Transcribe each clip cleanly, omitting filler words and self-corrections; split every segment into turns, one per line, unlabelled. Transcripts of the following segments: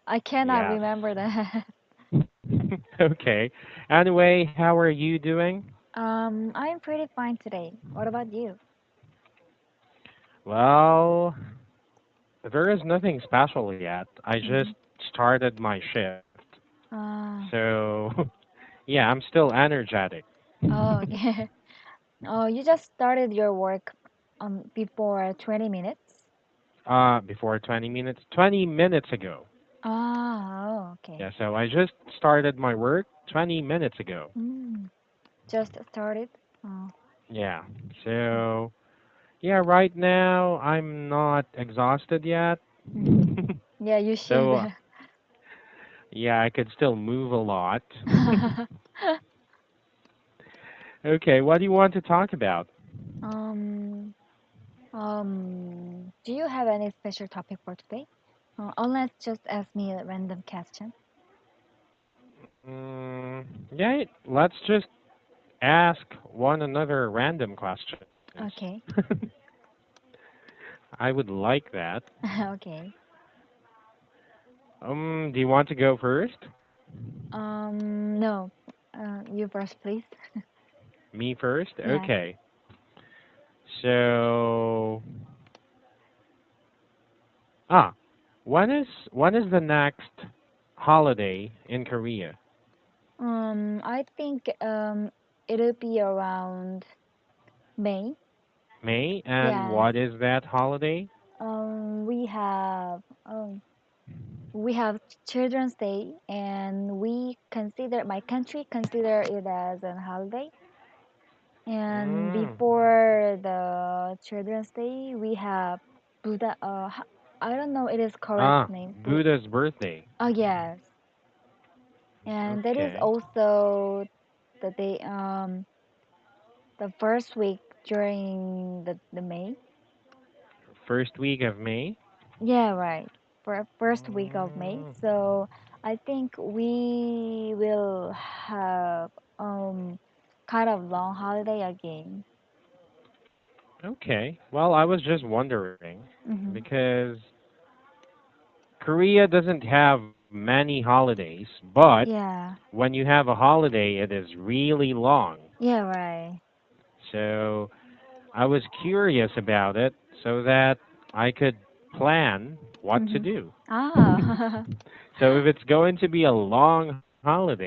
I cannot
Yes.
remember that.
Okay. Anyway, how are you doing?
I'm pretty fine today. What about you?
Well, there is nothing special yet. I just
Mm-hmm.
started my shift.
Uh,
So, yeah, I'm still energetic.
oh, okay. Oh, you just started your work before 20 minutes?
Before 20 minutes, 20 minutes ago.
Ah, oh, okay.
Yeah, so I just started my work 20 minutes ago.
Mm, just started? Oh,
Yeah.
okay.
So, yeah, right now I'm not exhausted yet.
Mm-hmm. Yeah, you should.
So, yeah, I could still move a lot. Okay, what do you want to talk about?
um, do you have any special topic for today? Unless just ask me a random question.
Yeah, let's just ask one another random questions.
Okay.
I would like that.
Okay.
Do you want to go first?
No. You first, please.
Me first?
Yeah.
Okay. So, ah, when is the next holiday in Korea?
I think it'll be around May.
May, and
Yes.
what is that holiday?
Um, we have um we have Children's Day, and we consider my country consider it as a holiday. And
Mm.
before the Children's Day, we have Buddha. I don't know it is correct
Ah,
name.
Buddha's birthday.
Oh yes, and that is
Okay.
also the day. The first week during the May.
First week of May.
Yeah, right. For first week of May.
Mm.
So I think we will have kind of long holiday again.
Okay. Well, I was just wondering
Mm-hmm.
because Korea doesn't have many holidays, but
Yeah.
when you have a holiday, it is really long.
Yeah, right.
So I was curious about it so that I could plan what to
Mm-hmm.
do.
Ah.
So if it's going to be a long holiday,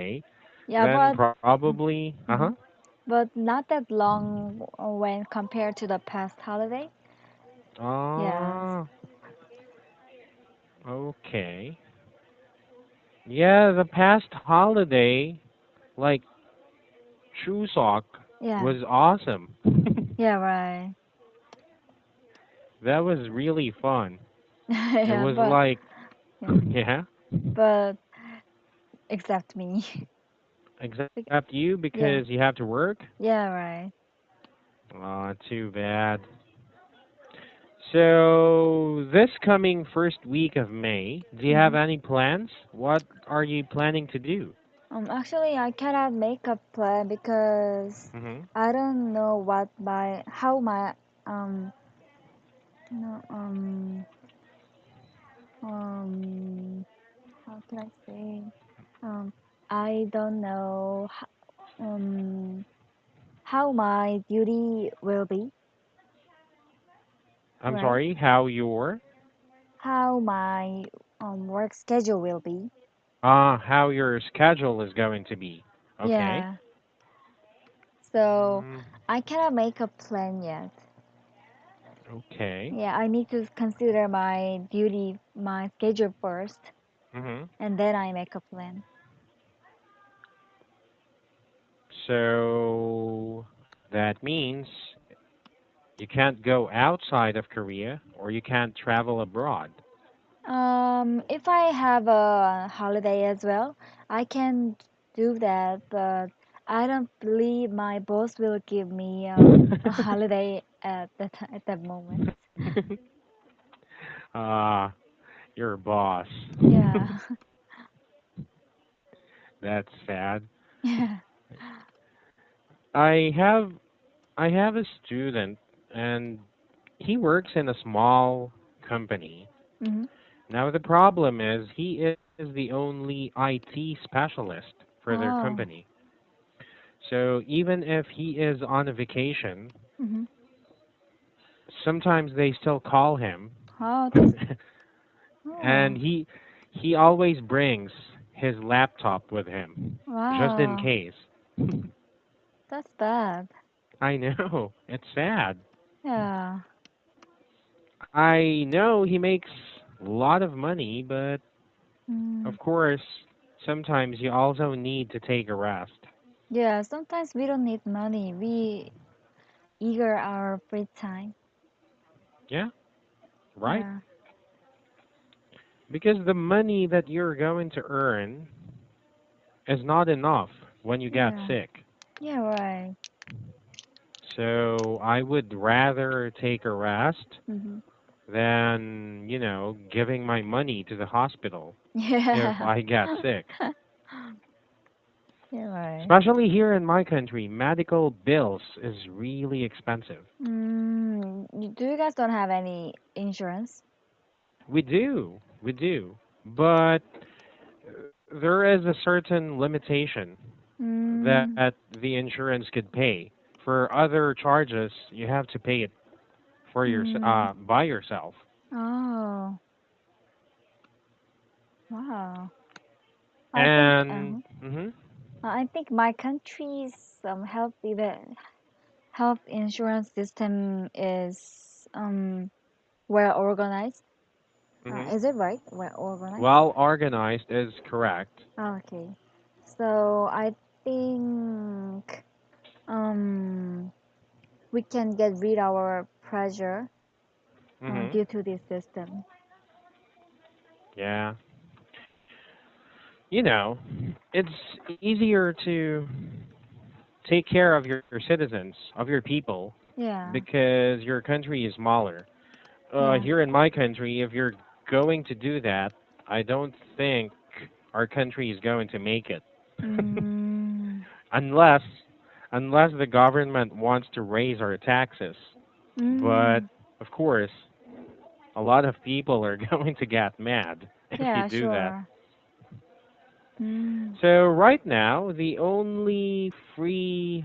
Yeah,
then
but
probably, uh-huh.
mm-hmm. But not that long when compared to the past holiday. Yes.
Ah, okay. Yeah, the past holiday, like Chuseok,
Yeah.
was awesome.
Yeah, right.
That was really fun. It
Yeah,
was
but
like,
yeah,
yeah,
but except me.
except you because
Yeah.
you have to work.
Yeah, right.
Oh, too bad. So, this coming first week of May, do you
Mm-hmm.
have any plans? What are you planning to do?
Actually, I cannot make a plan because
Mm-hmm.
I don't know how my um no um how can I say um I don't know how my duty will be,
I'm
right?
sorry, how your
How my work schedule will be.
how your schedule is going to be. Okay.
Yeah. So
Mm,
I cannot make a plan yet.
okay.
Yeah, I need to consider my duty, my schedule first,
Mm-hmm.
and then I make a plan.
So that means you can't go outside of Korea or you can't travel abroad.
If I have a holiday as well, I can do that, but I don't believe my boss will give me a holiday at that moment.
Ah, your boss.
Yeah,
That's sad.
yeah.
I have I have a student and he works in a small company
Mm-hmm.
Now the problem is he is the only IT specialist for their
Oh.
company. So even if he is on a vacation,
Mm-hmm.
sometimes they still call him.
Oh, that's. Oh.
And he always brings his laptop with him just in
Wow.
case.
That's bad.
I know, it's sad.
Yeah.
I know he makes a lot of money, but
Mm.
of course, sometimes you also need to take a rest.
Yeah, sometimes we don't need money. We eager our free time.
Yeah, right?
Yeah.
Because the money that you're going to earn is not enough when you get
Yeah.
sick.
Yeah, right.
So I would rather take a rest
Mm-hmm.
than, giving my money to the hospital if
Yeah.
I get sick.
Yeah, right.
Especially here in my country, medical bills is really expensive.
Do you guys don't have any insurance?
We do. But there is a certain limitation that
Mm.
the insurance could pay. For other charges, you have to pay it for
Mm.
by yourself.
Oh, wow. I think
And mhm,
I think my country's health insurance system is well organized.
mhm.
Is it right? Well organized?
Well organized is correct.
Okay. So I think um we can get rid our pressure
Mhm.
due to this system.
Yeah. You know, it's easier to take care of your citizens, of your people,
Yeah.
because your country is smaller.
Yeah.
Here in my country, if you're going to do that, I don't think our country is going to make it.
Mm.
unless unless the government wants to raise our taxes. But
Mm.
of course, a lot of people are going to get mad if you
Yeah,
do that.
sure. Mm.
So right now, the only freebies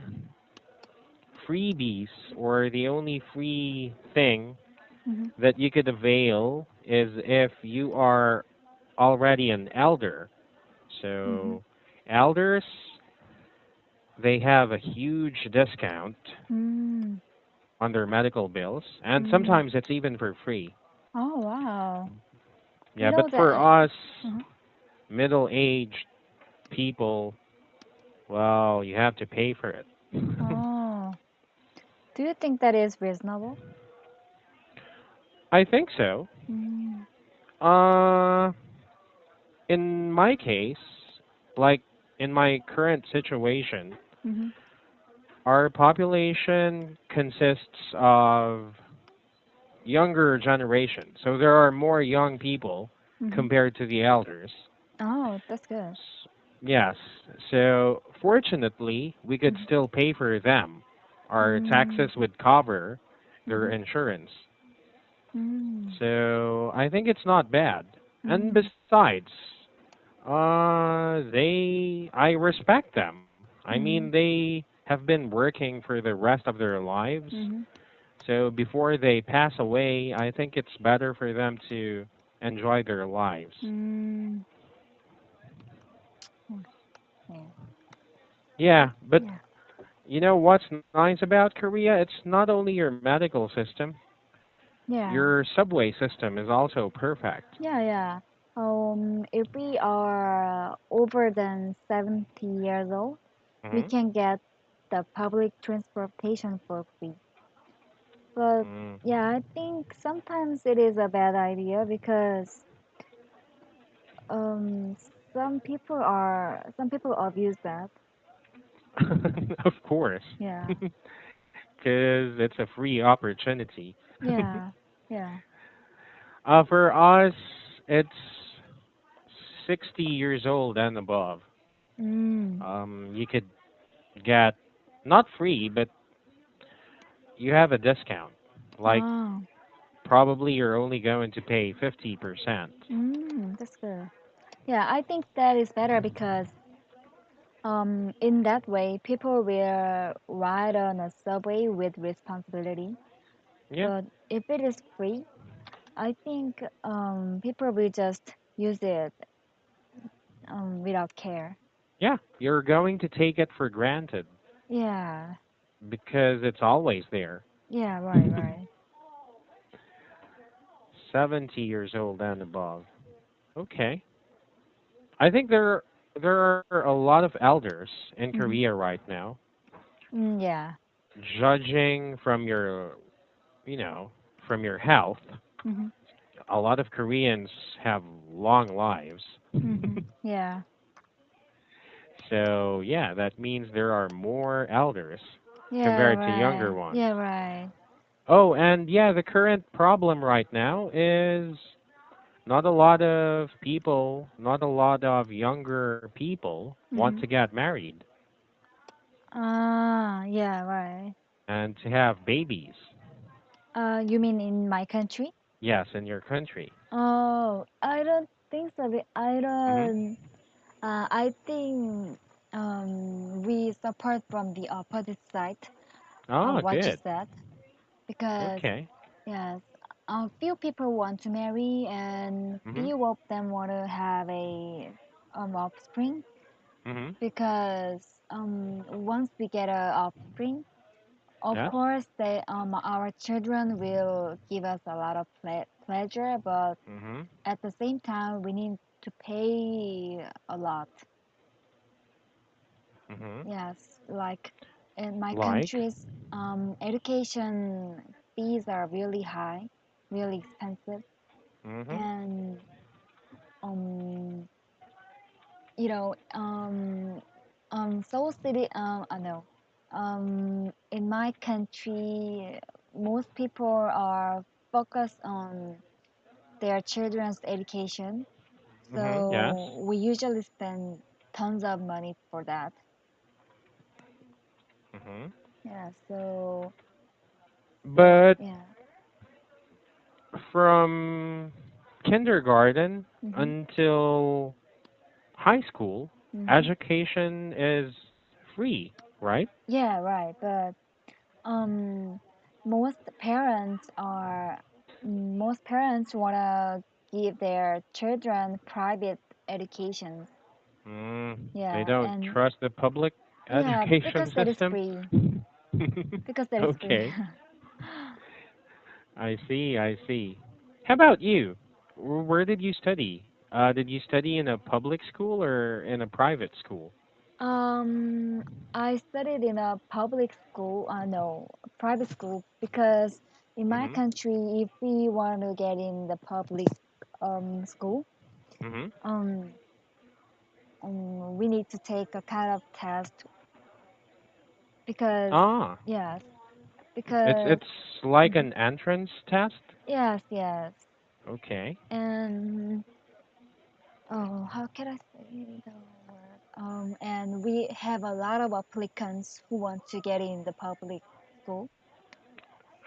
or the only free thing
Mm-hmm.
that you could avail is if you are already an elder.
Mm-hmm.
So elders, they have a huge discount
Mm.
on their medical bills, and
Mm.
sometimes it's even for free.
Oh, wow. You
Yeah,
know
but for
that.
us
Uh-huh.
middle-aged people, well, you have to pay for it.
Oh. Do you think that is reasonable?
I think so.
Mm.
Uh, in my case, like in my current situation,
Mm-hmm.
our population consists of younger generation. So there are more young people
Mm-hmm.
compared to the elders.
Oh, that's good.
Yes. So fortunately, we could
Mm-hmm.
still pay for them. Our
Mm.
taxes would cover their
Mm-hmm.
insurance.
Mm.
So I think it's not bad. And
Mm.
besides, I respect them. I mean,
Mm.
they have been working for the rest of their lives.
Mm-hmm.
So before they pass away, I think it's better for them to enjoy their lives.
Mm. Okay.
Yeah, but
Yeah.
you know what's nice about Korea? It's not only your medical system,
Yeah.
your subway system is also perfect.
Yeah, yeah. If we are over than 70 years old, we
Hmm.
can get the public transportation for free. But
Mm.
yeah, I think sometimes it is a bad idea because um, some people abuse that.
Of course,
Yeah,
because it's a free opportunity.
yeah, yeah.
For us, it's 60 years old and above.
Mm.
You could get not free, but you have a discount. Like
Oh.
probably you're only going to pay 50%.
That's good. Yeah, I think that is better because in that way people will ride on a subway with responsibility.
Yeah,
But if it is free, I think people will just use it without care.
yeah, you're going to take it for granted
Yeah,
because it's always there.
yeah, right, right.
70 years old and above. Okay. I think there are a lot of elders in
Mm-hmm.
Korea right now.
Yeah.
Judging from your, from your health,
Mm-hmm.
a lot of Koreans have long lives.
Mm-hmm. Yeah.
So, yeah, that means there are more elders
Yeah,
compared to younger
right.
ones.
Yeah, right.
Oh, and yeah, the current problem right now is not a lot of people, not a lot of younger people want to
Mm-hmm.
get married
Ah, yeah, right.
and to have babies.
You mean in my country?
Yes, in your country.
Oh, I don't think so. I
Mhm.
don't. I think we support from the opposite side of
Oh,
what you
good.
said because
Okay.
yes, few people want to marry and
Mhm.
few of them want to have a offspring
Mhm.
because once we get a offspring, of
Yes.
course they our children will give us a lot of pleasure, but
Mhm.
at the same time we need to pay a lot.
Mhm.
Yes, like in my
Like.
country's education fees are really high, really expensive,
Mhm.
and um, you know, Seoul City, I know, in my country, most people are focused on their children's education,
Mhm. Yes.
so we usually spend tons of money for that.
Mhm.
Yeah, so yeah,
But
yeah.
from kindergarten
Mm-hmm.
until high school,
Mm-hmm.
education is free, right?
Yeah, right. But um, most parents are most parents wanna give their children private education.
They
Yeah,
don't
and
trust the public
yeah,
education
because that is
system.
free. Because that is free.
Okay, I see, I see. How about you? Where did you study? Did you study in a public school or in a private school?
um, I studied in a public school. No, private school because in my
Mhm.
country, if we want to get in the public school,
Mhm.
um, we need to take a kind of test because
Ah,
yes,
it's
because
it's like
mhm,
an entrance test.
yes, yes,
Okay,
and oh, how can I say the word? And we have a lot of applicants who want to get in the public school.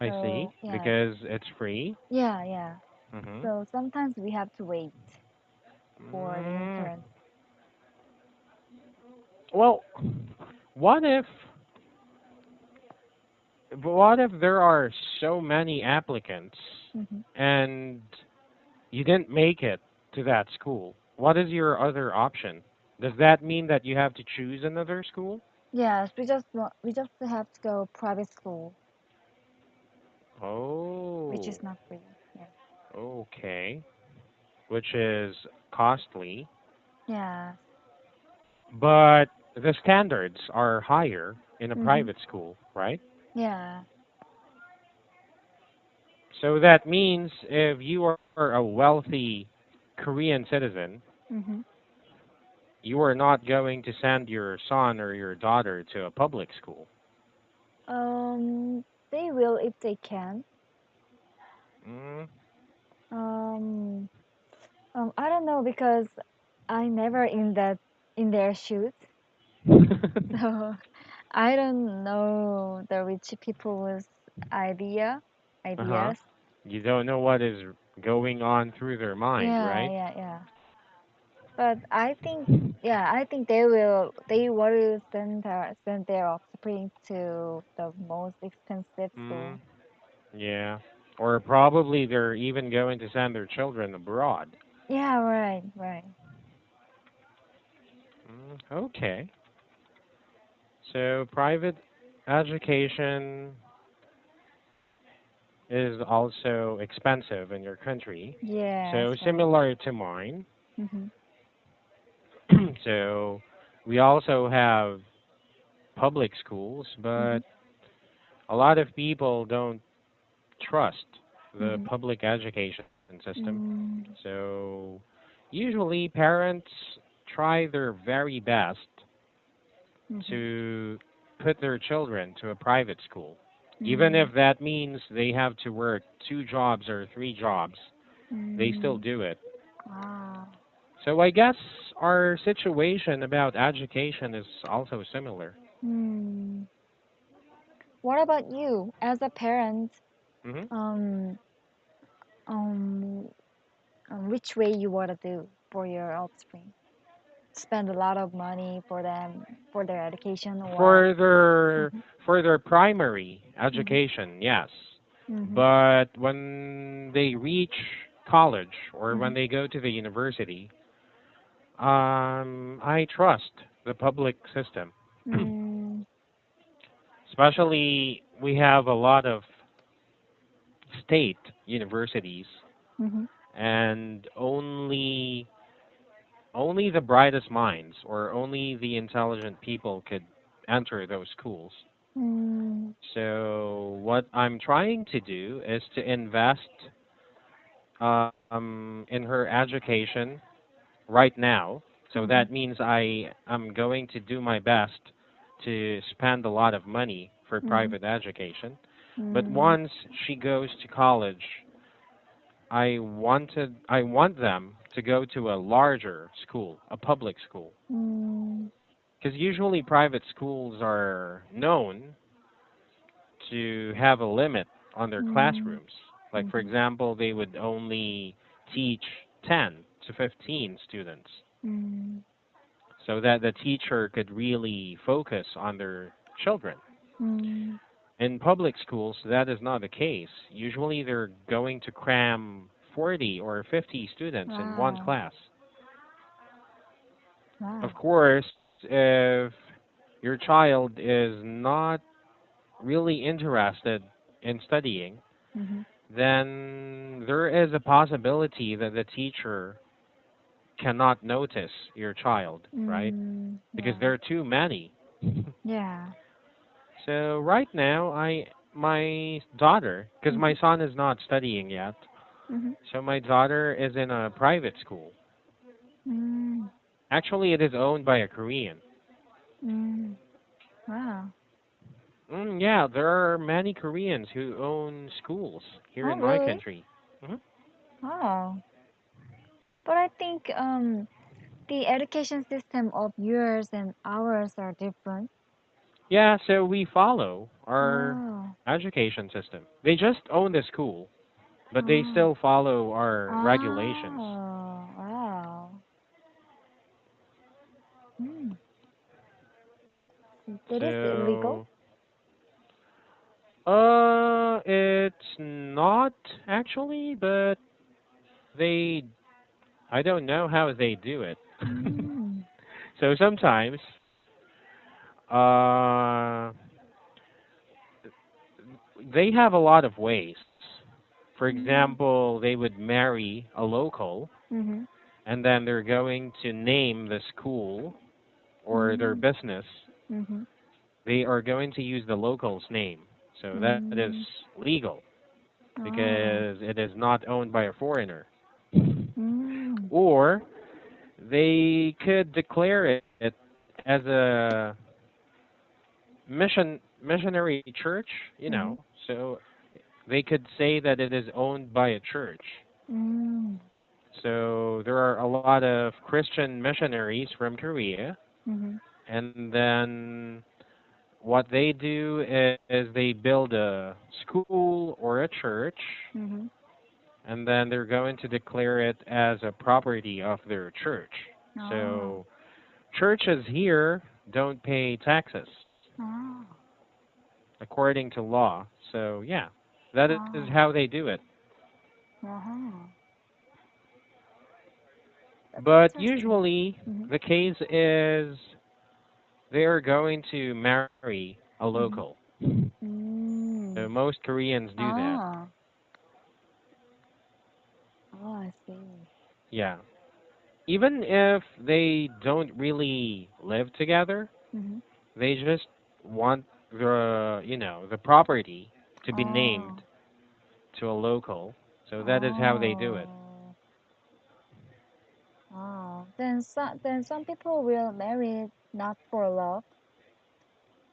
I see.
So yes,
Because it's free.
yeah, yeah.
Mhm.
So sometimes we have to wait for the
Mm.
entrance.
Well, what if what if there are so many applicants
Hmm.
and you didn't make it to that school? What is your other option? Does that mean that you have to choose another school?
Yes, we just have to go private school, which
Oh,
is not free. Yeah,
okay. Which is costly,
yeah.
but the standards are higher in a
Hmm.
private school, right?
Yeah.
So that means if you are a wealthy Korean citizen,
Hmm.
you are not going to send your son or your daughter to a public school.
They will if they can.
Mm.
Um, I don't know because I never in their shoes, so I don't know the rich people's idea
Uh-huh.
ideas.
You don't know what is going on through their mind,
Yeah,
right?
yeah, yeah. But I think, yeah, I think they want to send their offspring to the most expensive
Mm,
school.
yeah. Or probably they're even going to send their children abroad.
Yeah, right, right.
Okay. So private education is also expensive in your country.
Yes,
So
right.
similar to mine.
Mhm,
So we also have public schools, but
mhm,
a lot of people don't trust the
mhm.
public education system.
Mm,
So usually parents try their very best
mhm,
to put their children to a private school. Even
mm,
if that means they have to work two jobs or three jobs, they still
mm.
do it.
Wow.
So I guess our situation about education is also similar.
Hmm. What about you as a parent?
Hmm.
Um, um, which way you want to do for your offspring? Spend a lot of money for them for their education or
For their
mhm,
for their primary
mhm,
education, yes.
mhm,
But when they reach college or when
mhm,
they go to the university, I trust the public system.
mm,
Especially, we have a lot of state universities,
mhm,
and only the brightest minds or only the intelligent people could enter those schools.
mm,
So what I'm trying to do is to invest in her education right now. So
mhm,
that means I am going to do my best to spend a lot of money for
mhm,
private education. But
mm,
once she goes to college, I want them to go to a larger school, a public school.
mm,
Because usually private schools are known to have a limit on their
mm,
classrooms. Like, for
mhm,
example, they would only teach 10 to 15 students
mm,
so that the teacher could really focus on their children.
mm.
In public schools, that is not the case. Usually, they're going to cram 40 or 50 students in one
Wow,
class.
wow.
Of course, if your child is not really interested in studying,
Mhm,
then there is a possibility that the teacher cannot notice your child, right?
mm,
Because
yeah,
there are too many.
yeah.
So right now, my daughter, because my
Mhm,
son is not studying yet,
mhm,
so my daughter is in a private school.
mm,
Actually, it is owned by a Korean.
mm. Wow.
Yeah, there are many Koreans who own schools here
Oh,
in my
really?
country. Hmm.
Oh. But I think the education system of yours and ours are different.
Yeah, so we follow our
Oh.
education system. They just own the school, but they
Oh.
still follow our regulations.
Oh. Wow. Mm. That is illegal?
So, it's not actually, but they, I don't know how they do it.
Mm.
So sometimes, uh, they have a lot of ways. For
Mm.
example, they would marry a local,
Mhm.
and then they're going to name the school or their
Mm.
business.
Mhm.
They are going to use the local's name. So that is
Mm.
legal
Oh.
because it is not owned by a foreigner.
Mm.
Or they could declare it as a missionary church,
Mhm.
So they could say that it is owned by a church.
Mm.
So there are a lot of Christian missionaries from Korea,
Mhm.
and then what they do is they build a school or a church,
Mhm.
and then they're going to declare it as a property of their church.
Oh.
So churches here don't pay taxes
Oh.
according to law. So yeah, that is
Oh.
how they do it.
Uh-huh. That's
But
interesting.
usually
Mm-hmm.
the case is they are going to marry a
Mm-hmm.
local. So
Mm.
most Koreans do that.
Oh. Oh, I see.
Yeah. Even if they don't really live together,
Mm-hmm.
they just want the property to be named
Oh.
to a local. So that is how they do it.
Oh. Oh. Then some people will marry not for love.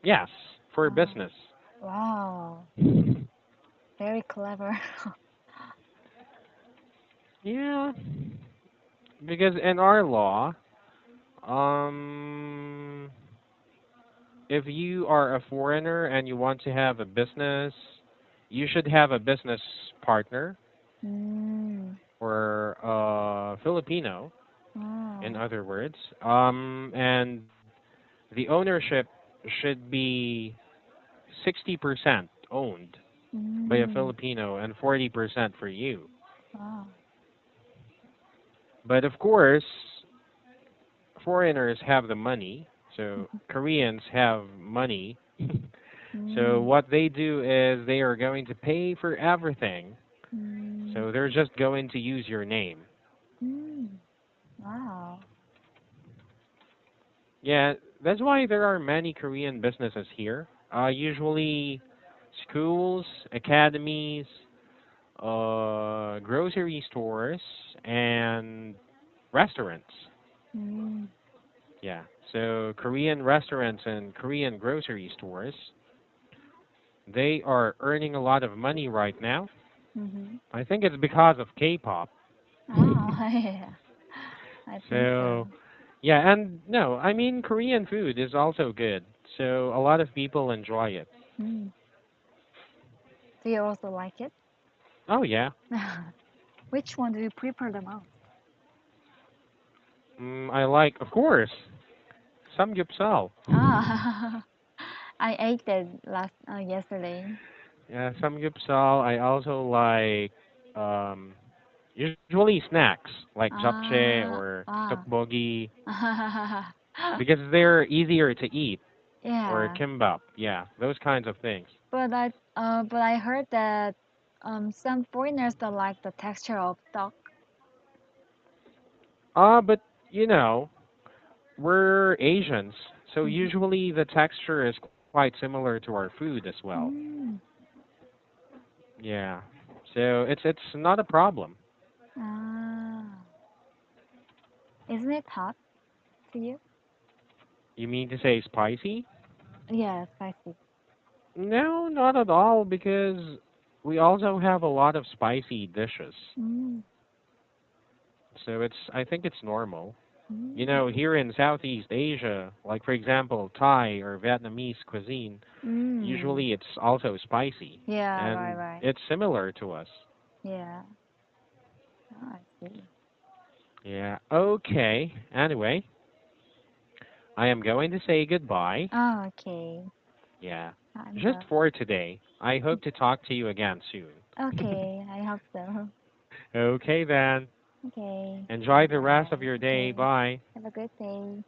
Yes, for
Oh.
business.
Wow. Very clever.
Yeah, because in our law, um, if you are a foreigner and you want to have a business, you should have a business partner
Mm.
or a Filipino, in
Oh.
other words. And the ownership should be 60% owned by a
Mm.
Filipino and 40% for you.
Oh.
But of course, foreigners have the money, so Koreans have money. So
Mm.
what they do is they are going to pay for everything.
Mm.
So they're just going to use your name.
Mm. Wow.
Yeah, that's why there are many Korean businesses here. Usually schools, academies, grocery stores, and restaurants.
Mm.
Yeah, so Korean restaurants and Korean grocery stores, they are earning a lot of money right now.
Mm-hmm.
I think it's because of K-pop.
Oh, yeah. I think
So,
so.
yeah, and no, I mean Korean food is also good. So a lot of people enjoy it.
Mm. Do you also like it?
Oh yeah,
Which one do you prefer the most?
I like, of course, samgyeopsal.
Ah, I ate that yesterday.
Yeah, samgyeopsal. I also like usually snacks like japchae
Ah,
or
ah.
tteokbokki because they're easier to eat, or
Yeah,
kimbap. Yeah, those kinds of things.
but I heard that some foreigners don't like the texture of duck.
But you know, we're Asians, so
Mm-hmm.
usually the texture is quite similar to our food as well.
Mm.
Yeah. So it's not a problem.
Ah, isn't it hot to you?
You mean to say spicy?
Yeah, spicy.
No, not at all, because we also have a lot of spicy dishes.
Mm.
So I think it's normal. You
Mm.
know, here in Southeast Asia, like for example, Thai or Vietnamese cuisine,
Mm.
usually it's also spicy,
Yeah, right,
and
right.
it's similar to us.
Yeah. Oh, I see.
Yeah. Okay. Anyway, I am going to say goodbye.
Oh, okay.
Yeah.
I'm
Just
the.
for today. I hope to talk to you again soon.
Okay, I hope so.
Okay then.
Okay.
Enjoy
Bye
the rest of
bye.
your day.
Okay.
Bye.
Have a good day.